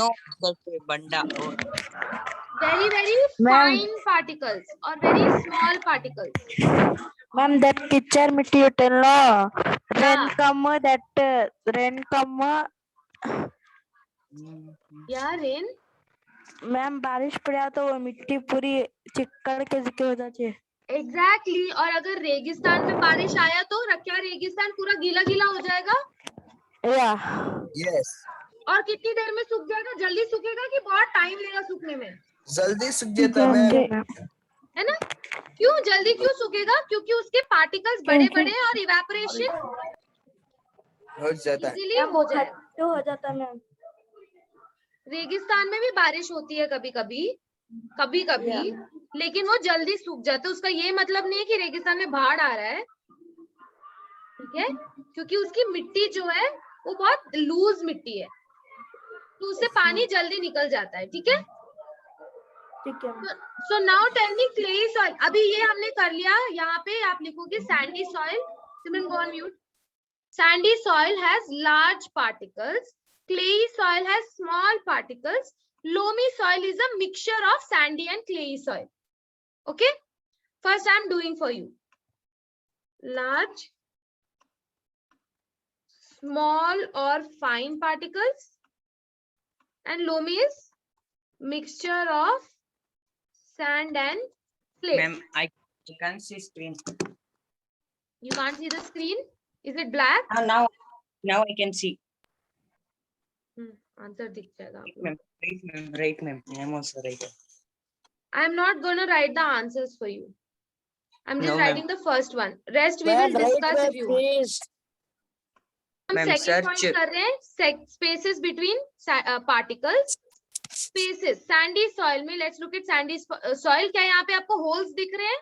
no, that banda. Oh. very Ma'am. fine particles or very small particles. ma'am that picture mitti you tell no. Rain Yeah. come that rain come Yeah, rain. Ma'am बारिश पड़ा तो वो मिट्टी पूरी चिक्कड़ के हो जाती है. Exactly. और अगर रेगिस्तान में बारिश आया तो क्या रेगिस्तान पूरा गीला गीला हो जाएगा? या Yes. और कितनी देर में सूख जाएगा? जल्दी सूखेगा कि बहुत टाइम लेगा सूखने में? जल्दी सूख जाता मैम. है ना? क्यों जल्दी क्यों सूखेगा? क्योंकि उसके पार्टिकल्स बड़े बड़े हैं और इवेपोरेशन हो जाता है. इजीली हो जाएगा. हो जाता है मैम. रेगिस्तान में भी बारिश होती है कभी कभी, लेकिन वो जल्दी सूख जाता है. उसका ये मतलब नहीं है कि रेगिस्तान में बाढ़ आ रहा है, ठीक है, क्योंकि उसकी मिट्टी जो है वो बहुत लूज मिट्टी है, तो उससे पानी जल्दी निकल जाता है. ठीक है. ठीक है. So now tell me clay soil. अभी ये हमने कर लिया. यहाँ पे आप लिखोगे sandy soil. Simran go on mute. Sandy soil has large particles. Clayey soil has small particles. Loamy soil is a mixture of sandy and clayey soil. Okay. First I am doing for you. Large, small or fine particles. And loamy is mixture of sand and clay. Ma'am, I can't see screen. You can't see the screen? Is it black? Now I can see. Answer दिख जाएगा आपको. Ma'am, right, ma'am. I'm also right. I am not going to write the answers for you. I'm just No, writing the first one. Rest we will discuss if you want. हम Ma'am, second point search. कर रहे हैं. Spaces between particles. Spaces. Sandy soil में let's look at sandy soil. क्या यहाँ पे आपको holes दिख रहे हैं?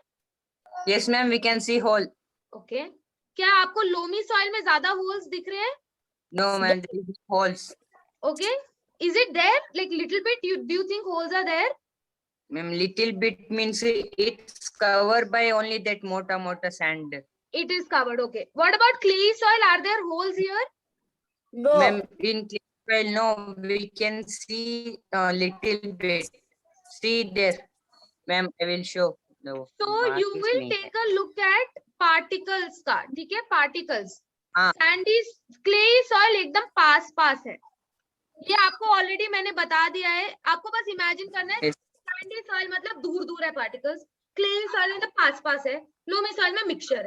Yes, ma'am, we can see hole. Okay. क्या आपको loamy soil में ज्यादा holes दिख रहे हैं? No, ma'am, there is holes. Okay. Is it there? Like little bit? Do you think holes are there? Ma'am, little bit means it's covered by only that mota sand. It is covered. Okay. What about clayey soil? Are there holes here? No. Ma'am, in clay soil, no, we can see a little bit. See there. Ma'am, I will show. No, So mark you is will नहीं take a look at particles का. ठीक है, particles. हाँ. Sandy clayey soil एकदम पास है. ये आपको already मैंने बता दिया है. आपको बस इमेजिन करना है. Yes. सैंडी सॉइल मतलब दूर है पार्टिकल्स. क्लेई सॉइल मतलब पास है. लोमी सॉइल में मिक्सचर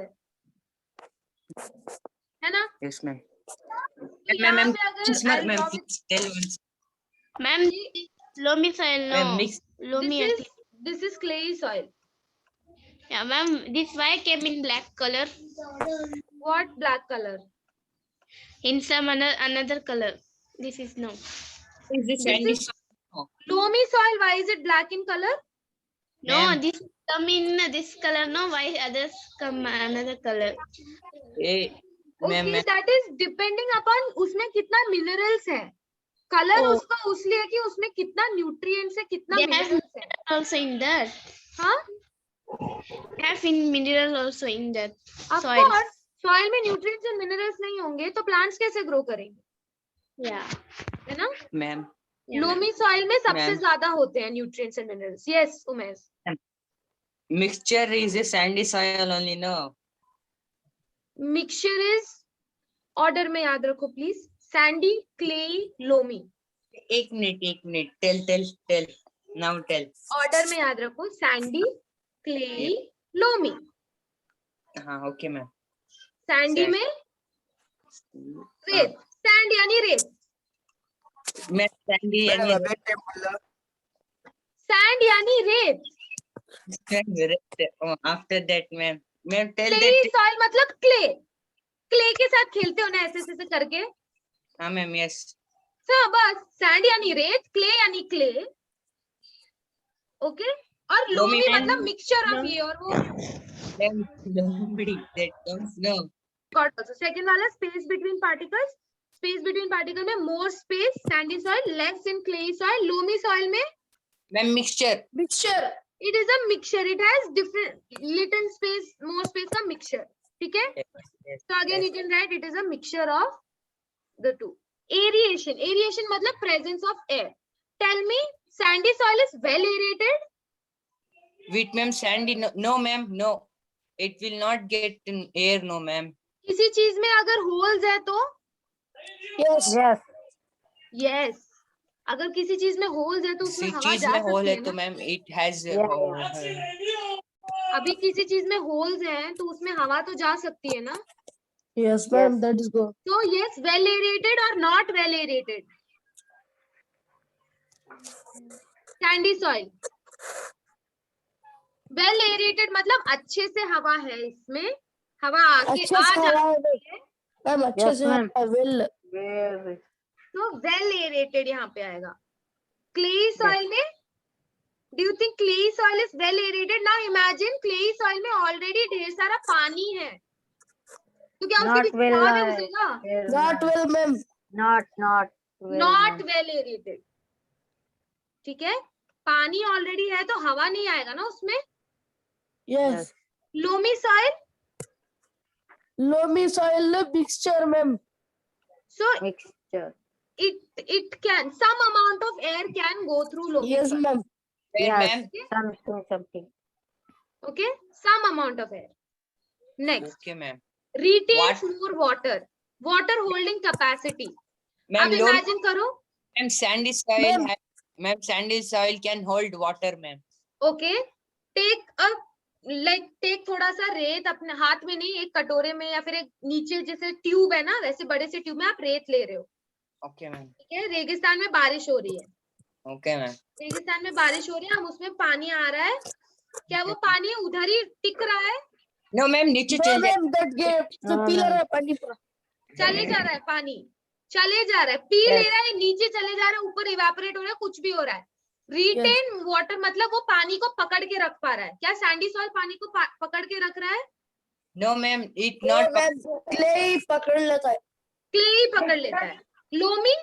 है ना? Yes, ma'am. तो Ma'am, यहाँ पे अगर just ma'am, I'll ma'am, draw- please tell once. Ma'am, loamy soil, Ma'am, no. mix. Loamy, I think. this is clayey soil. Yeah, ma'am, this why came in black color. What black color? In some another color. This is no. Is this sandy soil? Loamy soil, why is it black in color? No, Ma'am. this come in this color. No, why others come another color? Hey, ma'am, Okay, ma'am. that is depending upon उसमें कितना minerals है. Color Oh. उसका उसलिए कि उसमें कितना nutrients है, कितना They have minerals है. also in that. हाँ? Have have in mineral also in that Of soil. course, soil में nutrients and minerals नहीं होंगे तो plants कैसे grow करेंगे, Yeah. है ना? Ma'am, Yeah, ma'am. Loamy soil में सबसे Ma'am. ज्यादा होते हैं nutrients and minerals. Yes, Umesh. mixture is a sandy soil only, no? Mixture is order में याद रखो please. Sandy, clay, loamy. एक minute, tell. Now tell. Order में याद रखो. Sandy, clay, loamy. हाँ, okay ma'am. Sandy Sand. में रेत. Sand यानी रेत. Ma'am, sandy Ma'am, and अबे क्या बोला? Sand यानी रेत. after that, ma'am, tell Clay that. soil मतलब clay. Clay के साथ खेलते हो ना ऐसे करके. हाँ ma'am, yes. हाँ बस. Sand यानी रेत, clay यानी clay. Okay? और Loamy loamy man. मतलब mixture of ये और वो. Ma'am, nobody that don't know. Got also. Second वाला space between particles. Space between particle में more space, sandy soil, less in clay soil, loamy soil में Ma'am, mixture. mixture. It is a mixture. It has different little space, more space का mixture. ठीक है? Yes, So again you can write it is a mixture of the two. Aeration. Aeration मतलब presence of air. Tell me, sandy soil is well aerated. Wait, ma'am, sandy, no ma'am, no. It will not get in air, no ma'am. किसी चीज में अगर holes है तो Yes. yes. अगर किसी चीज में holes है तो उसमें किसी हवा चीज जा में hole सकती है है तो ना? ma'am it has Yeah. अभी किसी चीज में holes हैं तो उसमें हवा तो जा सकती है ना? Yes, ma'am, that is good. So yes, well aerated or not well aerated. Sandy soil. Well aerated मतलब अच्छे से हवा है इसमें. हवा आके अच्छे आ से हवा जाती है है. मैम, अच्छे Yes, से ma'am. हवा will. Very. तो well aerated यहाँ पे आएगा. Clay soil में do you think clay soil is well aerated? Now imagine clay soil में already ढेर सारा पानी है. तो क्या उसके Not बीच well, हवा में घुसेगा? Not well, ma'am. Not well, Not ma'am. well aerated. ठीक है? पानी ऑलरेडी है तो हवा नहीं आएगा ना उसमें. Yes. Loamy soil. Loamy soil mixture, ma'am. So Mixture. it can some amount of air can go through loamy Yes, soil. ma'am. Where, Yes. ma'am? Something. Okay, some amount of air. Next, Okay, ma'am. retains more water. Water holding capacity. Ma'am, अब imagine करो. ma'am, sandy soil Ma'am. ma'am, sandy soil can hold water, ma'am. Okay, take थोड़ा सा रेत अपने हाथ में नहीं, एक कटोरे में या फिर एक नीचे जैसे ट्यूब है ना, वैसे बड़े से ट्यूब में आप रेत ले रहे हो. Okay, ma'am. ठीक है? रेगिस्तान में बारिश हो रही है. Okay, ma'am. रेगिस्तान में बारिश हो रही है, हम उसमें पानी आ रहा है. क्या वो पानी उधर ही टिक रहा है? No, ma'am, नीचे No, चल जाए. ma'am, that gave the No, pillar ma'am. है पानी पूरा. चले जा रहा है पानी. चले जा रहा है, पी Yes. ले रहा है, नीचे चले जा रहा है, ऊपर इवेपोरेट हो रहा है, कुछ भी हो रहा है. रिटेन वाटर मतलब वो पानी को पकड़ के रख पा रहा है. क्या सैंडी सॉइल पानी को पकड़ के रख रहा है? No, ma'am, it No, not. ma'am, clay पकड़ लेता है. क्ले ही पकड़ लेता है. Loamy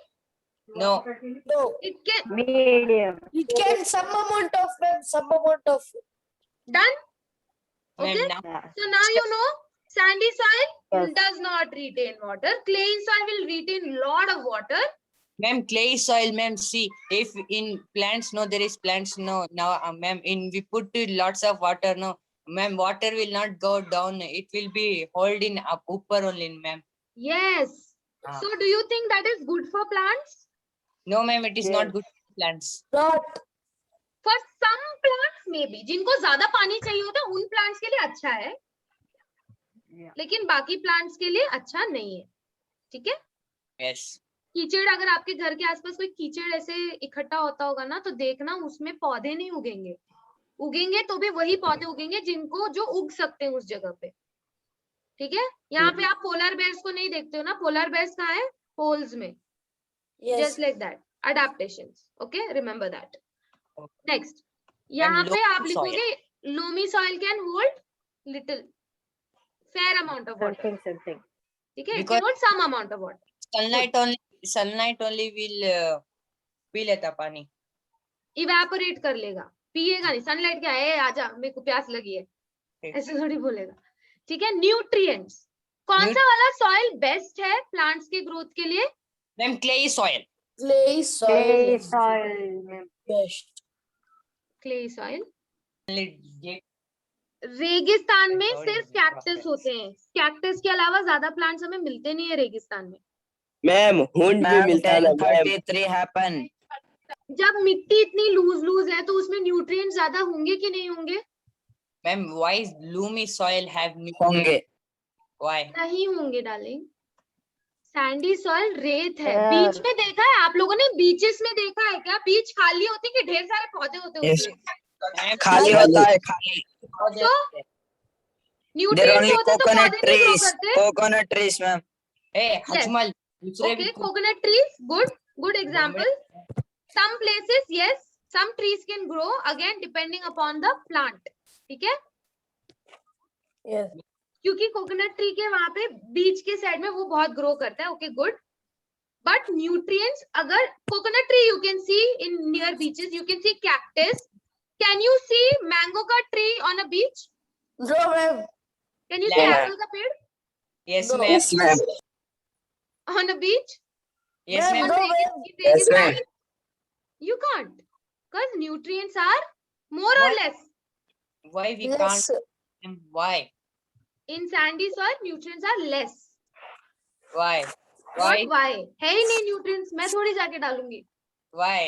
No. No, it can Medium. it can some amount of, ma'am, some amount of. Done. Ma'am, Okay. now. Yeah. So now you know sandy soil Yes. does not retain water. Clay soil will retain lot of water. Ma'am, clay soil, ma'am, see, if in plants, no, there is plants, no, now, ma'am, we put lots of water, no, ma'am, water will not go down, it will be hold in up, upper only, ma'am. Yes. Ah. So do you think that is good for plants? No, ma'am, it is not Yes. good for plants. Not. For some plants maybe. जिनको ज्यादा पानी चाहिए होता है उन plants के लिए अच्छा है. Yeah. लेकिन बाकी प्लांट्स के लिए अच्छा नहीं है. ठीक है? Yes. कीचड़ अगर आपके घर के आसपास कोई कीचड़ ऐसे इकट्ठा होता होगा ना तो देखना उसमें पौधे नहीं उगेंगे. उगेंगे तो भी वही पौधे उगेंगे जिनको जो उग सकते हैं उस जगह पे. ठीक है? यहाँ पे आप पोलर बेयर्स को नहीं देखते हो ना. पोलर बेयर्स कहाँ है? होल्स में. Yes. Just like that. Adaptations. Okay? Remember that. Okay. Next. यहाँ पे loamy आप लिखोगे loamy soil can hold little fair amount of water. Something. ठीक है? It Because- can hold some amount of water. Sunlight only will P लेता पानी. Evaporate कर लेगा. पिएगा नहीं. सनलाइट क्या है? आजा मेरे को प्यास लगी है. ऐसे थोड़ी बोलेगा, ठीक है। न्यूट्रिएंट्स, कौन सा वाला सॉइल बेस्ट है प्लांट्स के ग्रोथ के लिए? Ma'am clay soil. Clay soil, ma'am. Clay soil. रेगिस्तान में सिर्फ कैक्टस होते हैं, कैक्टस के अलावा ज्यादा प्लांट्स हमें मिलते नहीं है रेगिस्तान में। मैम हुंड भी मिलता है ना मैम. 10:33 happen. जब मिट्टी इतनी लूज है तो उसमें न्यूट्रिएंट्स ज्यादा होंगे कि नहीं होंगे? Ma'am, why is loomy soil have nutrients? Why? नहीं होंगे डार्लिंग। सैंडी सॉइल रेत है। Yeah. बीच में देखा है आप लोगों ने? बीचेस में देखा है क्या? बीच खाली होती है कि ढेर सारे पौधे होते हैं Yes. उसमें? खाली होता है, खाली. So, न्यूट्रिएंट्स होते तो पौधे नहीं ग्रो करते। Coconut trees, ma'am. Hey, Yes. Hajmal. दूसरे Okay, भी coconut trees, good example. Some places, yes, some trees can grow again depending upon the plant. ठीक है? Yes. क्योंकि कोकोनट ट्री के वहां पे बीच के साइड में वो बहुत ग्रो करता है। ओके गुड, बट न्यूट्रिएंट्स, अगर coconut tree you can see in near beaches, you can see cactus. Can you see mango का tree on a beach? No, ma'am. Can you see Yeah. Apple का पेड़ Yes, No. ma'am. Yes ma'am. On a beach? Yes, Ma'am, ma'am. no, ma'am. Yes, ma'am. You can't, because nutrients are more or What? less. Why we Yes. can't? Ma'am, Why? In sandy soil, nutrients are less. Why? Why? Why? Why? है ही नहीं nutrients, मैं थोड़ी जाके डालूंगी। Why?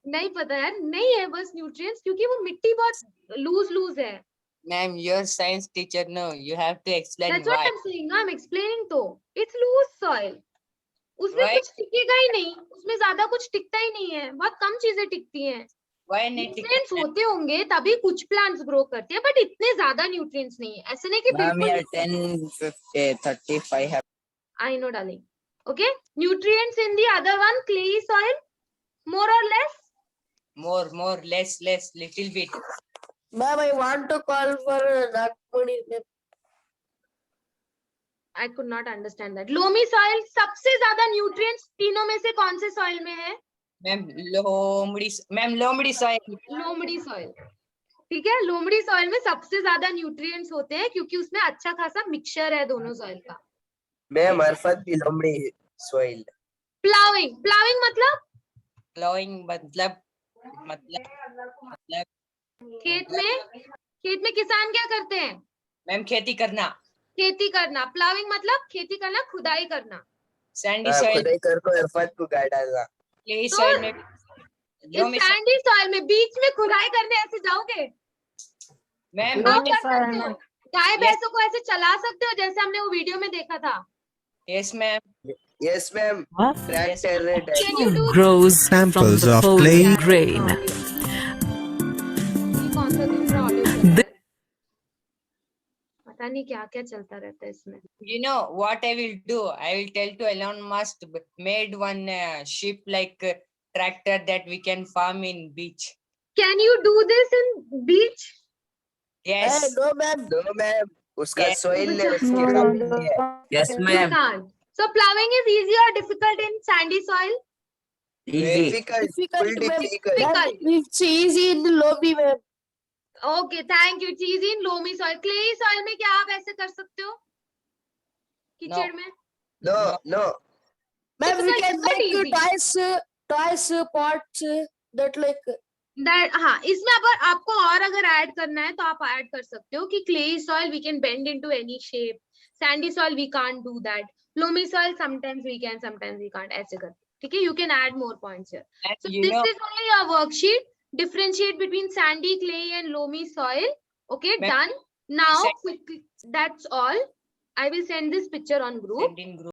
नहीं पता यार, नहीं है बस nutrients, क्योंकि वो मिट्टी बहुत लूज है। Ma'am, you're science teacher. No, you have to explain That's what why. I'm saying. No, I'm explaining तो। It's loose soil. उसमें Why? कुछ टिकेगा ही नहीं, उसमें ज्यादा कुछ टिकता ही नहीं है, बहुत कम चीजें टिकती हैं। Why नहीं न्यूट्रिएंट्स होते होंगे तभी कुछ प्लांट्स ग्रो करते हैं, बट इतने ज्यादा न्यूट्रिएंट्स नहीं है। ऐसे नहीं कि Ma'am, बिल्कुल here 10:35 have. I know darling. Okay, nutrients in the other one, clayey soil, more or less? More, less, little bit. Ma'am, I want to call for Nagpuri. I could not understand that. Loamy soil, सबसे ज्यादा nutrients तीनों में से कौन से soil में है? Ma'am, lomड़ी soil. लोमड़ी soil. ठीक है, लोमड़ी soil में सबसे ज्यादा nutrients होते हैं क्योंकि उसमें अच्छा खासा mixture है दोनों soil का। मैम अरफत भी लोमड़ी soil. Plowing मतलब Plowing मतलब खेत में किसान क्या करते हैं? मैम खेती करना. खेती करना। प्लाविंग मतलब खेती करना, खुदाई करना। Sandy soil, खुदाई कर को अरफत को गाड़ डालना. clay तो soil में इस loamy soil. सैंडी सॉइल में बीच में खुदाई करने ऐसे जाओगे? Ma'am, आप Loamy कर soil सकते हो? में। गाय Yes. भैंसों को ऐसे चला सकते हो जैसे हमने वो वीडियो में देखा था? yes ma'am. Yes ma'am. What? Tractor red. Can you do Grows from Samples the of fallen clay. grain. ये कौन सा दूसरा ऑडियो चल रहा है? पता नहीं क्या क्या चलता रहता है इसमें। You know what I will do? I will tell to Elon Musk made one ship like tractor that we can farm in beach. Can you do this in beach? Yes. No, ma'am. No ma'am. उसका Yes. soil No, उसके No, काम no, नहीं है. no. Yes, You can't. So plowing is easy or difficult in sandy soil? Difficult. Difficult, Full ma'am. difficult. Difficult. It's easy in the lobby, ma'am. Okay, thank you. It's easy in loamy soil. Clayey soil में क्या आप ऐसे कर सकते हो? कीचड़ में? No, no. Ma'am, we Difficult, can but make easy. toys, pots, that like. That हाँ, इसमें अगर आपको और अगर ऐड करना है तो आप ऐड कर सकते हो कि clayey soil we can bend into any shape, sandy soil we can't do that, loamy soil sometimes we can, sometimes we can't, ऐसे कर, ठीक है? You can add more points here. And So you this know, is only a worksheet. Differentiate between sandy, clay, and loamy soil. Okay, Ma'am, done. Now send- quickly, that's all. I will send this picture on group. send in group.